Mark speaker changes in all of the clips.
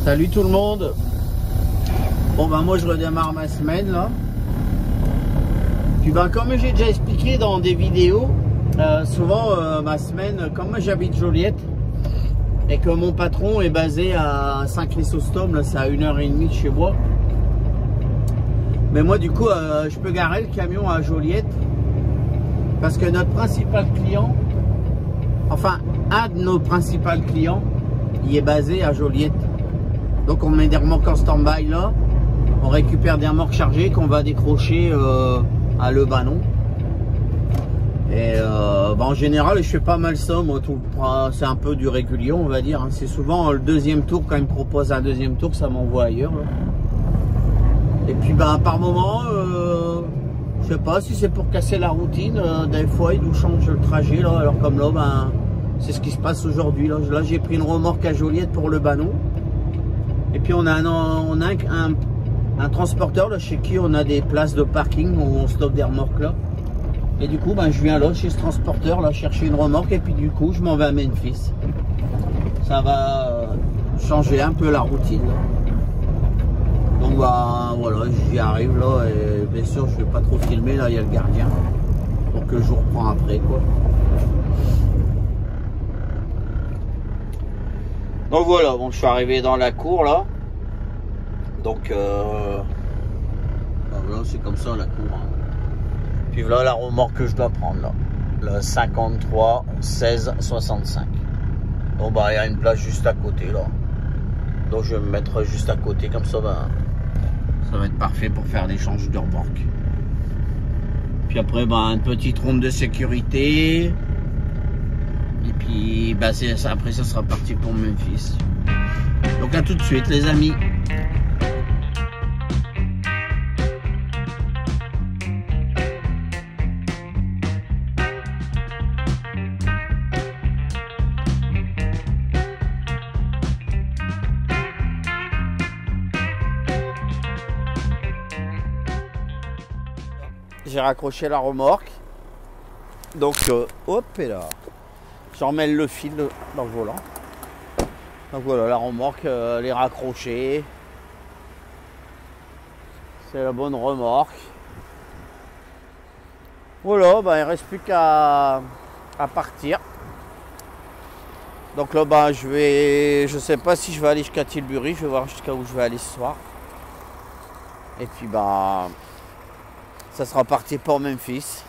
Speaker 1: Salut tout le monde. Bon ben moi je redémarre ma semaine là. Puis ben comme j'ai déjà expliqué dans des vidéos, souvent ma semaine, comme moi j'habite Joliette et que mon patron est basé à Saint-Chrysostome, là c'est à 1h30 de chez moi. Mais moi du coup je peux garer le camion à Joliette parce que notre principal client, enfin un de nos principaux clients, il est basé à Joliette. Donc on met des remorques en stand-by là, on récupère des remorques chargées qu'on va décrocher à Le Banon. Et en général je fais pas mal ça, moi c'est un peu du régulier on va dire, hein. C'est souvent le deuxième tour, quand il me propose un deuxième tour, ça m'envoie ailleurs là. Et puis par moment, je sais pas si c'est pour casser la routine, des fois il nous change le trajet là, alors comme là c'est ce qui se passe aujourd'hui là. Là j'ai pris une remorque à Joliette pour Le Banon. Et puis on a un transporteur là, chez qui on a des places de parking où on stocke des remorques là. Et du coup je viens là chez ce transporteur là chercher une remorque et puis du coup je m'en vais à Memphis. Ça va changer un peu la routine là. Donc voilà, j'y arrive là et bien sûr je vais pas trop filmer là, il y a le gardien. Donc je vous reprends après quoi. Donc voilà, bon, je suis arrivé dans la cour là. Donc voilà, c'est comme ça la cour. Hein. Puis voilà la remorque que je dois prendre là. Le 53 16 65. Bon il y a une place juste à côté là. Donc je vais me mettre juste à côté comme ça ça va être parfait pour faire l'échange de remorque. Puis après une petite ronde de sécurité. Et puis après ça sera parti pour Memphis. Donc à tout de suite les amis. J'ai raccroché la remorque. Donc hop et là. Je remets le fil dans le volant. Donc voilà, la remorque, elle est raccrochée. C'est la bonne remorque. Voilà, il ne reste plus qu'à partir. Donc là, je sais pas si je vais aller jusqu'à Tilbury. Je vais voir jusqu'à où je vais aller ce soir. Et puis ça sera parti pour Memphis.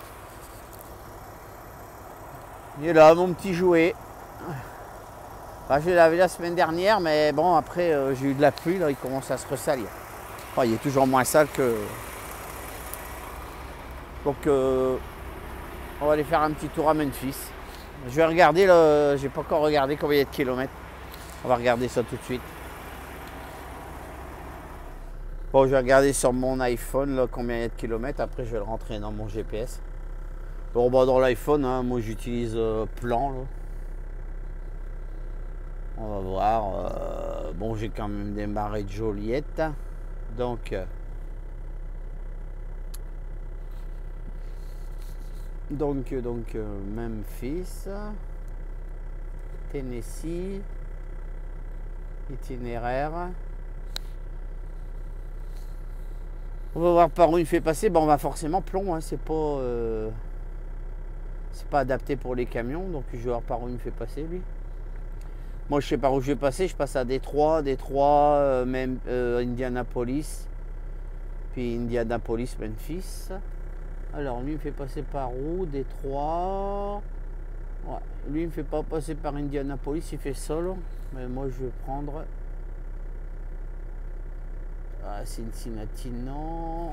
Speaker 1: Il est là, mon petit jouet. Je l'ai lavé la semaine dernière, mais bon, après, j'ai eu de la pluie, là, il commence à se ressalir. Il est toujours moins sale que... Donc, on va aller faire un petit tour à Memphis. Je vais regarder, là, j'ai pas encore regardé combien il y a de kilomètres. On va regarder ça tout de suite. Bon, je vais regarder sur mon iPhone, là, combien il y a de kilomètres. Après, je vais le rentrer dans mon GPS. Bon, dans l'iPhone, hein, moi j'utilise Plan. Là. On va voir. Bon, j'ai quand même démarré de Joliette. Donc Memphis, Tennessee, itinéraire. On va voir par où il fait passer. On va forcément Plomb, hein, c'est pas adapté pour les camions, donc je vais voir par où il me fait passer lui. Moi je sais par où je vais passer, je passe à Détroit, même Indianapolis, puis Indianapolis, Memphis. Alors lui il me fait passer par où? Détroit. Ouais, lui il me fait pas passer par Indianapolis, il fait solo. Mais moi je vais prendre Cincinnati, non.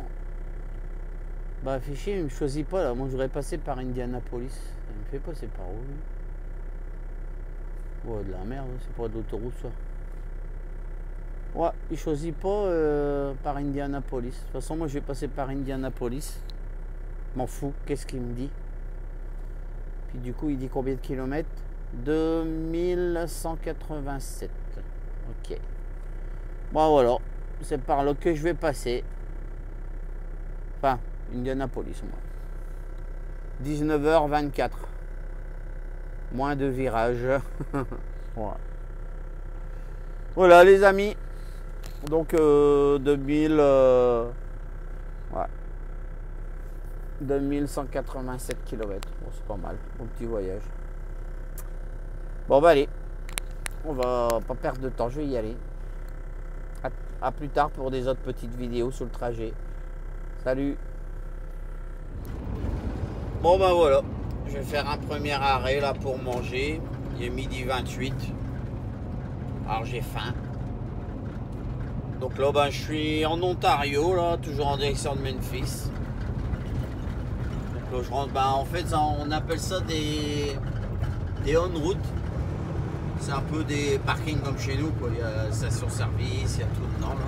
Speaker 1: Fait chier, il me choisit pas là. Moi je voudrais passer par Indianapolis. Il me fait passer par où lui? Ouais, de la merde, c'est pas de l'autoroute ça. Ouais, il choisit pas par Indianapolis. De toute façon, moi je vais passer par Indianapolis. M'en fous, qu'est-ce qu'il me dit? Puis du coup, il dit combien de kilomètres? 2187. Ok. Bon, voilà. C'est par là que je vais passer. Enfin, Indianapolis, moi. 19h24. Moins de virages. Voilà. Voilà les amis. Donc 2187 km. Bon, c'est pas mal, mon petit voyage. Bon bah allez, on va pas perdre de temps, je vais y aller. À plus tard pour des autres petites vidéos sur le trajet. Salut. Bon bah voilà, je vais faire un premier arrêt là pour manger. Il est midi 28. Alors j'ai faim. Donc là ben, je suis en Ontario là, toujours en direction de Memphis. Donc là je rentre, ben, en fait on appelle ça des on-route. C'est un peu des parkings comme chez nous, quoi. Il y a station-service, il y a tout dedans là.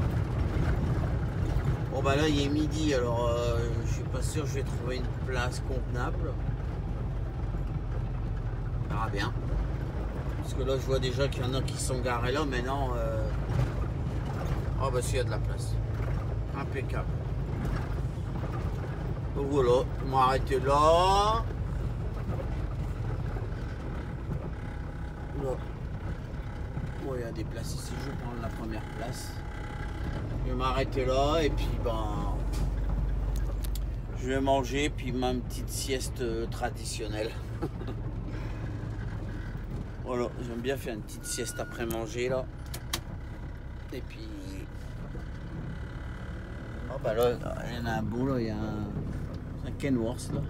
Speaker 1: Bon bah là il est midi, alors je suis pas sûr que je vais trouver une place convenable. On verra bien. Parce que là je vois déjà qu'il y en a qui sont garés là, mais non. Ah bah s'il y a de la place. Impeccable. Donc voilà, je vais m'arrêter là. Là. Bon, il y a des places ici, je vais prendre la première place. Je vais m'arrêter là et puis ben je vais manger puis ma petite sieste traditionnelle. Voilà, j'aime bien faire une petite sieste après manger là. Et puis oh bah là, il y en a un beau là, il y a un Kenworth là.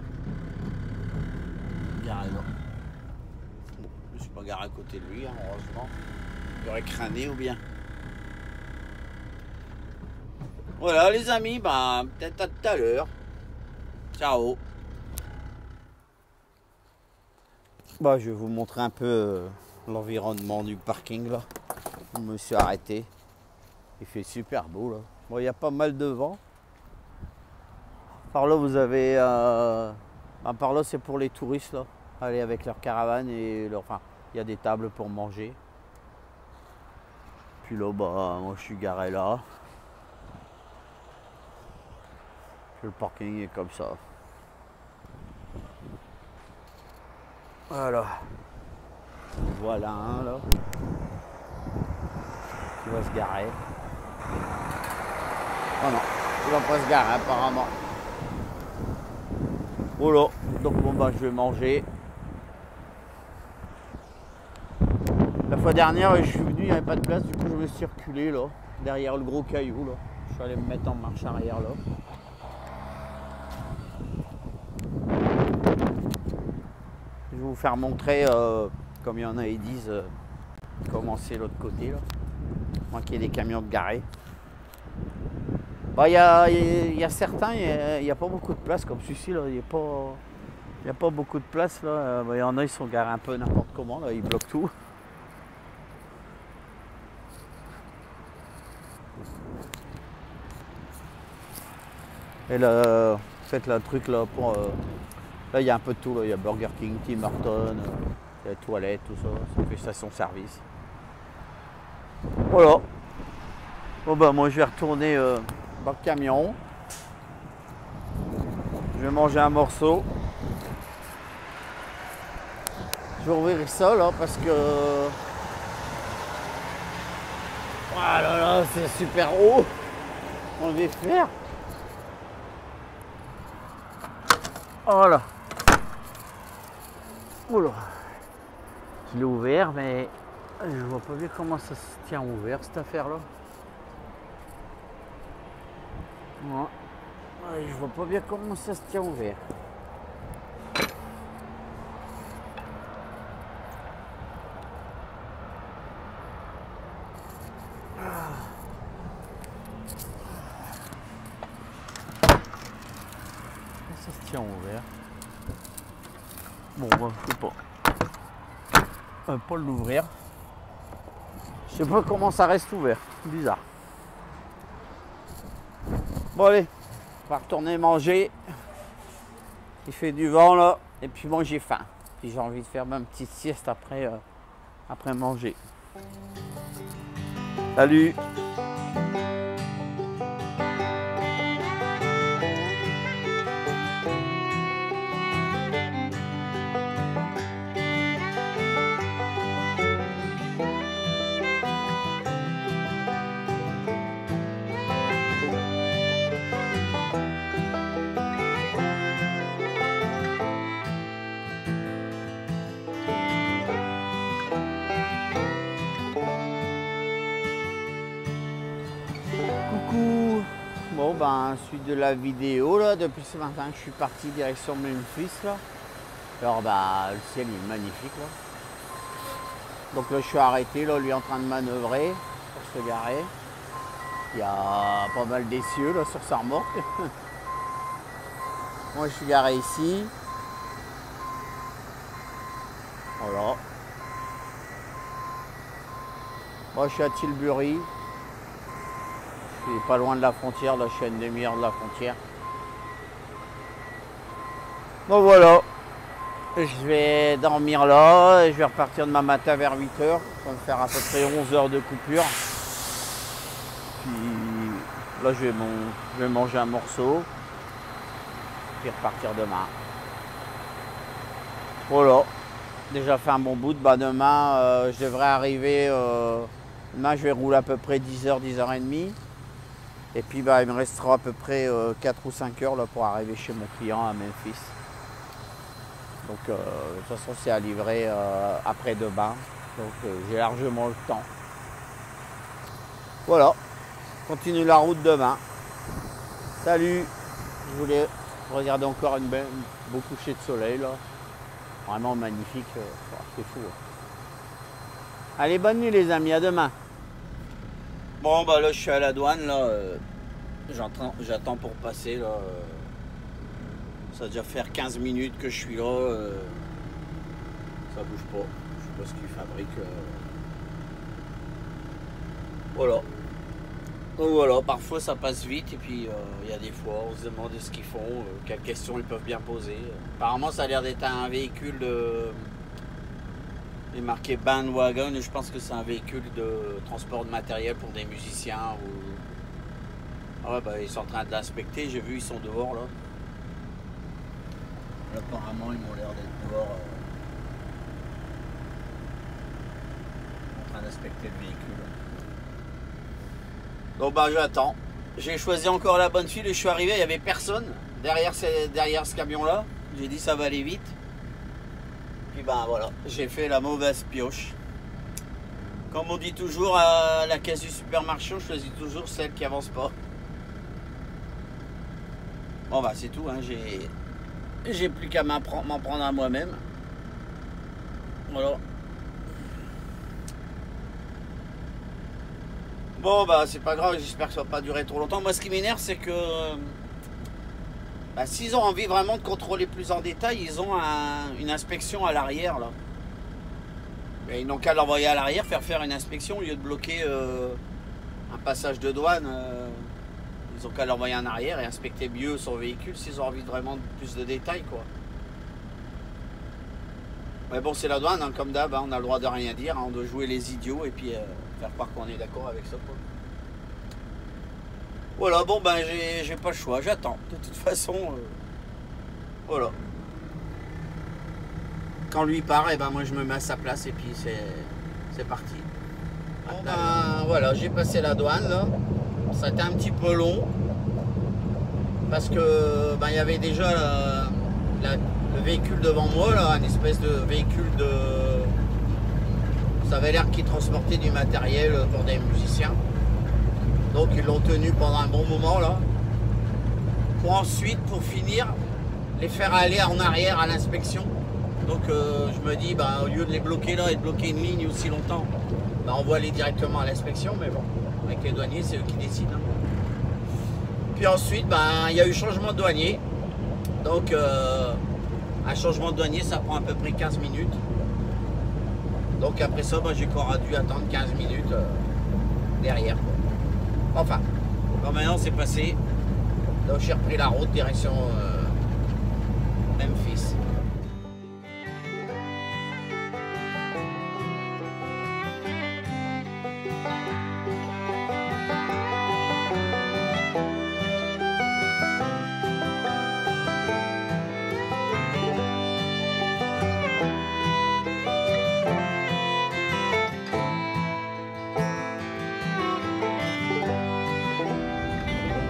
Speaker 1: Garé là. Bon, je ne suis pas garé à côté de lui, hein, heureusement. Il aurait crâné ou bien. Voilà les amis, bah, peut-être à tout à l'heure. Ciao. Bah, je vais vous montrer un peu l'environnement du parking là. Je me suis arrêté. Il fait super beau là. Bon, il y a pas mal de vent. Par là vous avez par là c'est pour les touristes là. Aller avec leur caravane et leur. Enfin, il y a des tables pour manger. Puis là bah moi je suis garé là. Puis le parking est comme ça. Voilà. Voilà un là. Qui va se garer. Oh non, il va pas se garer apparemment. Voilà, donc bon bah je vais manger. La fois dernière je suis venu, il n'y avait pas de place, du coup je me suis reculé là, derrière le gros caillou là. Je suis allé me mettre en marche arrière là. Je vais vous faire montrer, comme il y en a ils disent, comment c'est l'autre côté là. Moi qui ai des camions de garés. Bah, y a certains, il n'y a pas beaucoup de place comme celui-ci là, il n'y a pas beaucoup de place là. Il y en a, ils sont garés un peu n'importe comment là, ils bloquent tout. Et là, faites le truc là pour. Là, il y a un peu de tout là, il y a Burger King, Tim Hortons, il y a les toilettes, tout ça, ça fait station-service. Voilà. Bon bah moi je vais retourner dans le camion. Je vais manger un morceau. Je vais ouvrir ça là parce que. Oh là là, c'est super haut. On va faire. Oh là. Oula. Je l'ai ouvert mais je vois pas bien comment ça se tient ouvert cette affaire là. Ouais, je vois pas bien comment ça se tient ouvert. Ça se tient ouvert. Bon, bah, je sais pas. Pas l'ouvrir. Je sais pas comment ça reste ouvert. Bizarre. Bon allez, on va retourner manger. Il fait du vent là. Et puis moi j'ai faim. Puis j'ai envie de faire ma petite sieste après, après manger. Salut! Bon ben suite de la vidéo là, depuis ce matin je suis parti direction Memphis là. Alors bah le ciel il est magnifique là. Donc là je suis arrêté, là lui est en train de manœuvrer pour se garer. Il y a pas mal d'essieux là sur sa remorque. Moi je suis garé ici. Voilà. Moi je suis à Tilbury. Je suis pas loin de la frontière, là je suis à une demi-heure de la frontière. Bon voilà. Je vais dormir là et je vais repartir demain matin vers 8 h. Ça va me faire à peu près 11 heures de coupure. Puis là je vais manger un morceau. Puis repartir demain. Voilà. Déjà fait un bon bout. Bah demain je devrais arriver. Demain je vais rouler à peu près 10 h, 10 h 30. Et puis bah, il me restera à peu près 4 ou 5 heures là, pour arriver chez mon client à Memphis. Donc de toute façon c'est à livrer après-demain. Donc j'ai largement le temps. Voilà. Continue la route demain. Salut. Je voulais regarder encore un beau coucher de soleil là. Vraiment magnifique. C'est fou. Allez, bonne nuit les amis, à demain. Bon bah là je suis à la douane là, j'attends pour passer là, ça va déjà faire 15 minutes que je suis là, ça bouge pas, je sais pas ce qu'ils fabriquent. Voilà. Donc voilà, parfois ça passe vite et puis il y a des fois on se demande ce qu'ils font, quelles questions ils peuvent bien poser. Apparemment ça a l'air d'être un véhicule de... Il est marqué Bandwagon, je pense que c'est un véhicule de transport de matériel pour des musiciens. Ou... Ah ouais, bah, ils sont en train de l'inspecter, j'ai vu, ils sont dehors là. Là apparemment, ils m'ont l'air d'être dehors. En train d'inspecter le véhicule. Donc bah j'attends. J'ai choisi encore la bonne file et je suis arrivé, il n'y avait personne derrière ce camion là. J'ai dit ça va aller vite. Puis ben voilà, j'ai fait la mauvaise pioche. Comme on dit toujours à la caisse du supermarché, on choisit toujours celle qui avance pas. Bon bah c'est tout, hein. J'ai plus qu'à m'en prendre à moi-même. Voilà. Bon bah c'est pas grave, j'espère que ça va pas durer trop longtemps. Moi ce qui m'énerve c'est que bah, s'ils ont envie vraiment de contrôler plus en détail, ils ont une inspection à l'arrière là. Et ils n'ont qu'à l'envoyer à l'arrière, faire une inspection au lieu de bloquer un passage de douane. Ils ont qu'à l'envoyer en arrière et inspecter mieux son véhicule s'ils ont envie vraiment de plus de détails quoi. Mais bon c'est la douane, hein, comme d'hab, hein, on a le droit de rien dire, hein, on doit jouer les idiots et puis faire croire qu'on est d'accord avec ça quoi. Voilà, bon ben j'ai pas le choix, j'attends. De toute façon, voilà. Quand lui part, et ben moi je me mets à sa place et puis c'est parti. Bon ben voilà, j'ai passé la douane là. Ça a été un petit peu long. Parce que ben il y avait déjà le véhicule devant moi là, une espèce de véhicule de... Ça avait l'air qu'il transportait du matériel pour des musiciens. Donc ils l'ont tenu pendant un bon moment là. Pour ensuite, pour finir, les faire aller en arrière à l'inspection. Donc je me dis, bah, au lieu de les bloquer là et de bloquer une ligne aussi longtemps, bah, on va aller directement à l'inspection. Mais bon, avec les douaniers, c'est eux qui décident. Hein. Puis ensuite, bah, il y a eu changement de douanier. Donc un changement de douanier, ça prend à peu près 15 minutes. Donc après ça, bah, j'ai encore dû attendre 15 minutes derrière. Quoi. Enfin, bon, maintenant c'est passé. Donc j'ai repris la route direction Memphis.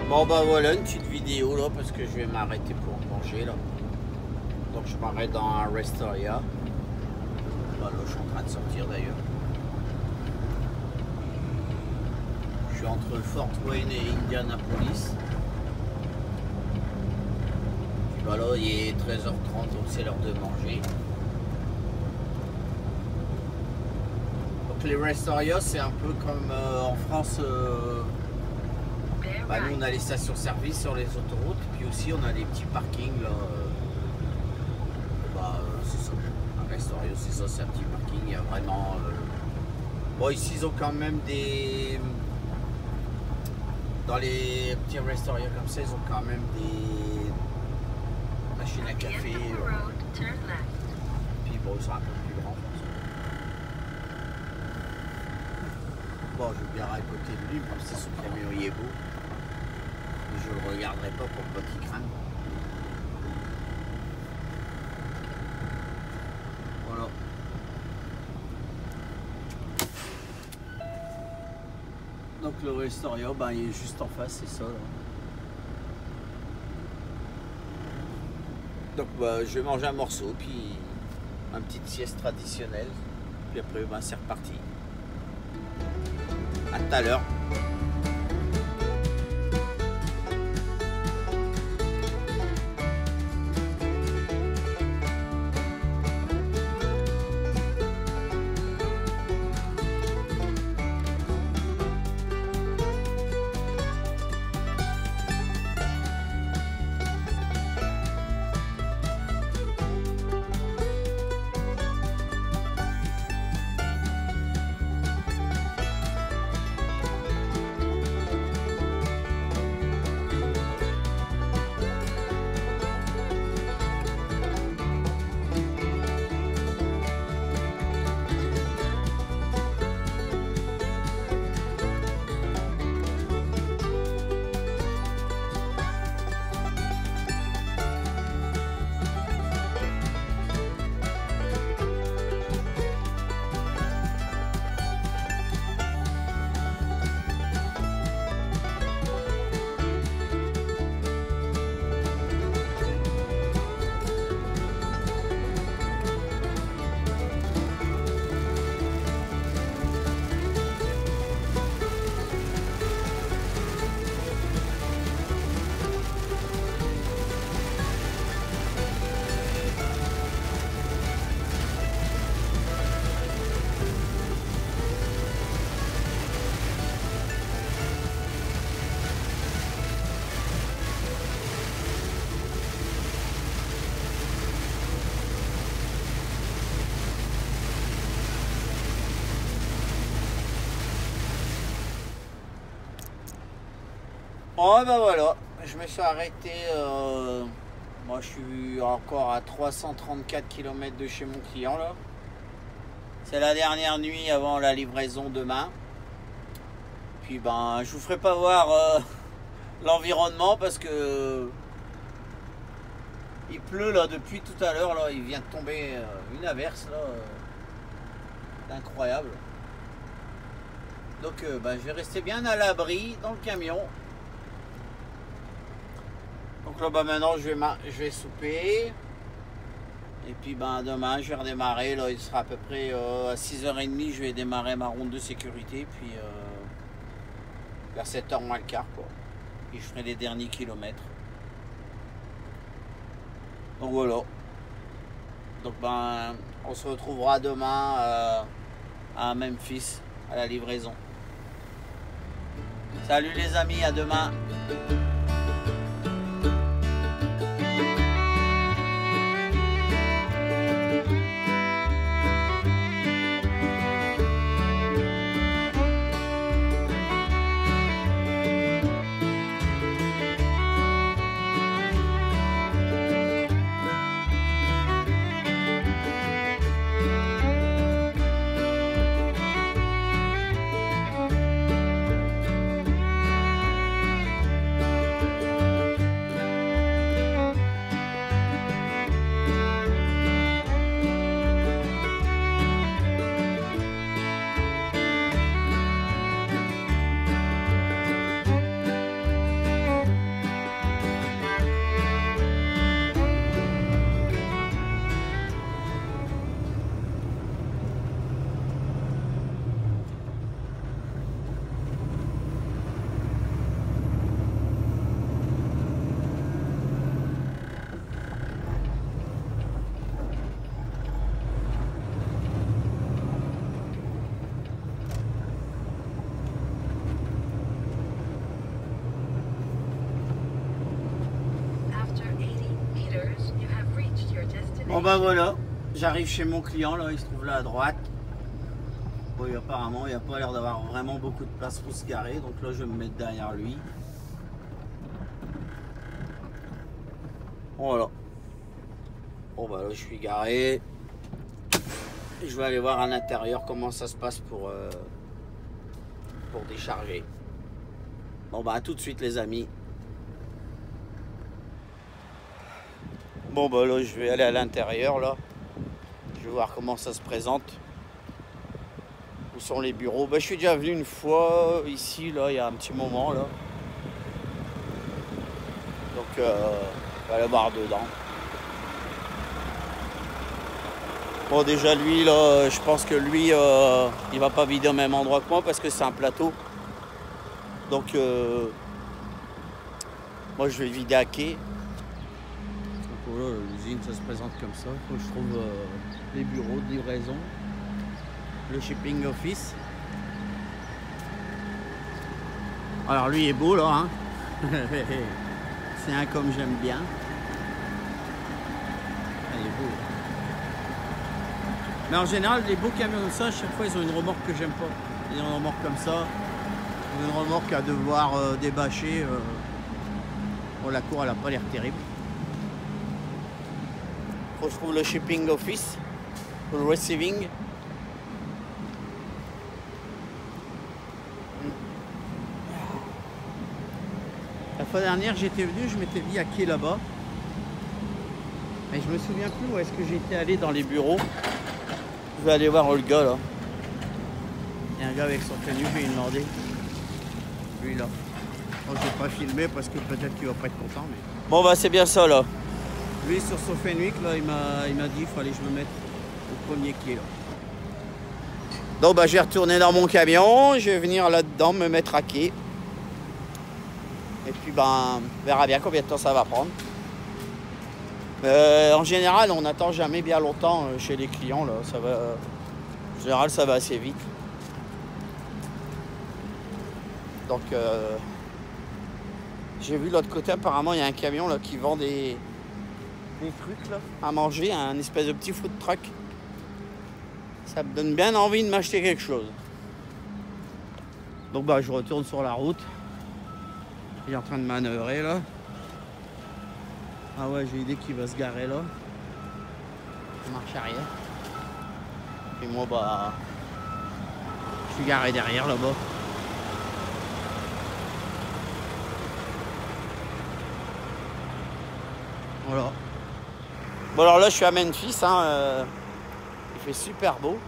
Speaker 1: Bon bah voilà une petite vidéo là parce que je vais m'arrêter pour manger là. Donc je m'arrête dans un restaurant. Bah, là je suis en train de sortir d'ailleurs. Je suis entre Fort Wayne et Indianapolis. Puis voilà, il est 13h30, donc c'est l'heure de manger. Donc les Restorios, c'est un peu comme en France. Bah, nous on a les stations-service sur les autoroutes, puis aussi on a des petits parkings là. C'est ça. Un Restorio, c'est ça, c'est un petit parking. Il y a vraiment. Bon, ici ils ont quand même des. Dans les petits Restorio comme ça, ils ont quand même des machines à café. Puis bon, ils sont un peu plus grands. Bon, je vais bien à côté de lui, même si son camion il est beau. Je ne le regarderai pas pour pas qu'il crame. Voilà. Donc le Restorio, ben, il est juste en face, c'est ça. Là. Donc bah, je vais manger un morceau, puis une petite sieste traditionnelle. Puis après, ben, c'est reparti. À tout à l'heure. Bon ben voilà, je me suis arrêté, moi je suis encore à 334 km de chez mon client là. C'est la dernière nuit avant la livraison demain. Puis ben je vous ferai pas voir l'environnement parce que il pleut là depuis tout à l'heure là, il vient de tomber une averse là, c'est incroyable. Donc ben, je vais rester bien à l'abri dans le camion. Donc là bah, maintenant je vais souper. Et puis ben, demain je vais redémarrer. Là, il sera à peu près à 6h30. Je vais démarrer ma ronde de sécurité. Puis vers 7h moins le quart. Quoi. Puis je ferai les derniers kilomètres. Donc voilà. Donc ben on se retrouvera demain à Memphis à la livraison. Salut les amis, à demain. Bon bah voilà, j'arrive chez mon client là, il se trouve là à droite. Oui, apparemment il n'y a pas l'air d'avoir vraiment beaucoup de place pour se garer, donc là je vais me mettre derrière lui. Voilà. Bon bah là je suis garé. Je vais aller voir à l'intérieur comment ça se passe pour décharger. Bon bah à tout de suite les amis. Bon bah là je vais aller à l'intérieur là. Je vais voir comment ça se présente. Où sont les bureaux? Bah je suis déjà venu une fois ici là il y a un petit moment là. Donc on va aller voir dedans. Bon déjà lui là je pense que lui il va pas vider au même endroit que moi parce que c'est un plateau. Donc moi je vais vider à quai. Donc voilà, l'usine ça se présente comme ça. Il faut que je trouve les bureaux de livraison. Le shipping office. Alors lui est beau là hein. C'est un comme j'aime bien. Il est beau. Mais en général les beaux camions comme ça, à chaque fois ils ont une remorque que j'aime pas. Ils ont une remorque comme ça. Une remorque à devoir débâcher. Bon, la cour elle a pas l'air terrible. Faut que je trouve le shipping office. Le receiving. La fois dernière j'étais venu, je m'étais mis à quai là-bas. Mais je me souviens plus où est-ce que j'étais allé dans les bureaux. Je vais aller voir le gars là. Il y a un gars avec son tenue, je vais lui demander. Lui là. Bon, je vais pas filmer parce que peut-être qu'il va pas être content. Mais... Bon bah c'est bien ça là. Lui sur son Fenwick là, il m'a dit qu'il fallait que je me mette au premier quai là. Donc bah je vais retourner dans mon camion, je vais venir là-dedans me mettre à quai. Et puis ben on verra bien combien de temps ça va prendre. En général on n'attend jamais bien longtemps chez les clients là. Ça va, en général ça va assez vite. Donc j'ai vu de l'autre côté apparemment il y a un camion là qui vend des trucs là à manger, un espèce de petit food truck. Ça me donne bien envie de m'acheter quelque chose. Donc bah je retourne sur la route. Il est en train de manœuvrer là. Ah ouais j'ai l'idée qu'il va se garer là. Marche arrière. Et moi bah je suis garé derrière là-bas. Voilà. Bon alors là je suis à Memphis hein, il fait super beau.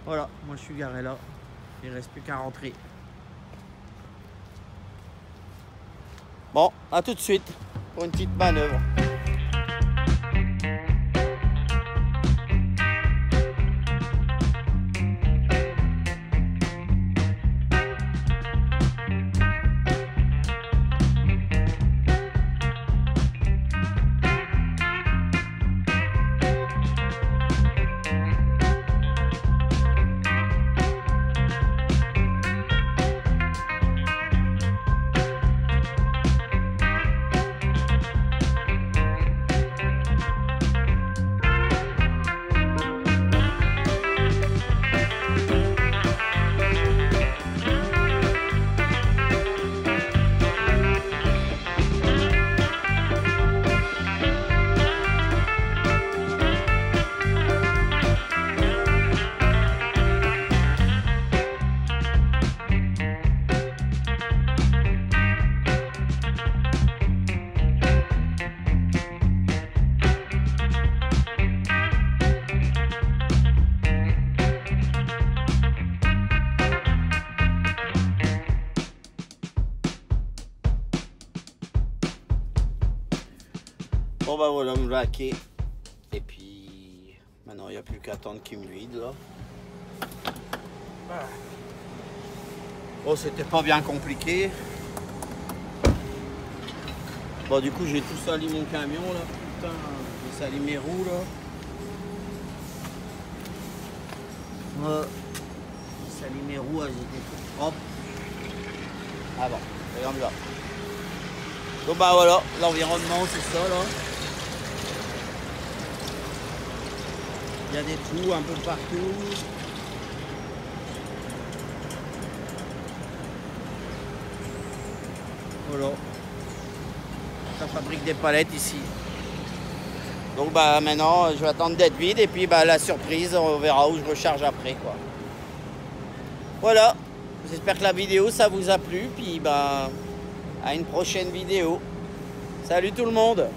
Speaker 1: Voilà, moi je suis garé là. Il ne reste plus qu'à rentrer. Bon, à tout de suite pour une petite manœuvre. Bon bah voilà, me laquer. Et puis maintenant il n'y a plus qu'à attendre qu'il me vide là. Bon c'était pas bien compliqué. Bon du coup j'ai tout sali mon camion là. Putain, j'ai sali mes roues là. J'ai sali mes roues, elles étaient toutes propres. Ah bon, regarde là. Donc bah voilà, l'environnement c'est ça là. Il y a des trous un peu partout. Voilà. Ça fabrique des palettes ici. Donc bah maintenant je vais attendre d'être vide et puis bah la surprise, on verra où je recharge après quoi. Voilà. J'espère que la vidéo ça vous a plu. Puis bah à une prochaine vidéo. Salut tout le monde!